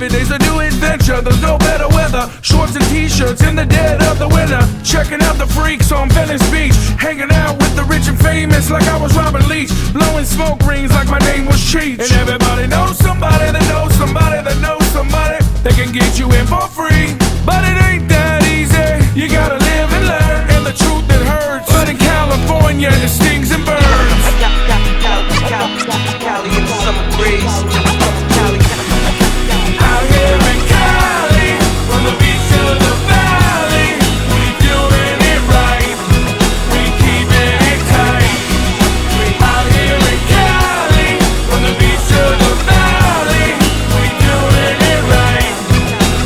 Every day's a new adventure, there's no better weather. Shorts and t-shirts in the dead of the winter. Checking out the freaks on Venice Beach. Hanging out with the rich and famous like I was Robert Leach. Blowing smoke rings like my name was Cheech. And everybody knows somebody that knows somebody that knows somebody that can get you in for free. But it ain't that easy, you gotta live and learn. And the truth it hurts, but in California it stings and burns. Cali in the summer breeze. Out here in Cali, from the beach to the valley, we doing it right, we keeping it tight. Out here in Cali, from the beach to the valley, we doing it right,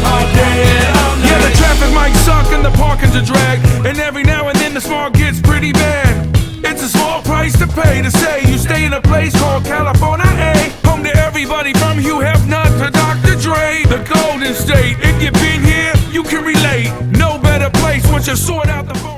all day and all night. Yeah, the traffic might suck and the parking's a drag, and every now and then the smog gets pretty bad. It's a small price to pay to say you stay in a place called California, A. Home to everybody from Hugh Hefner to Dr. Dre. The Golden State, if you've been here, you can relate. No better place once you sort out the phone.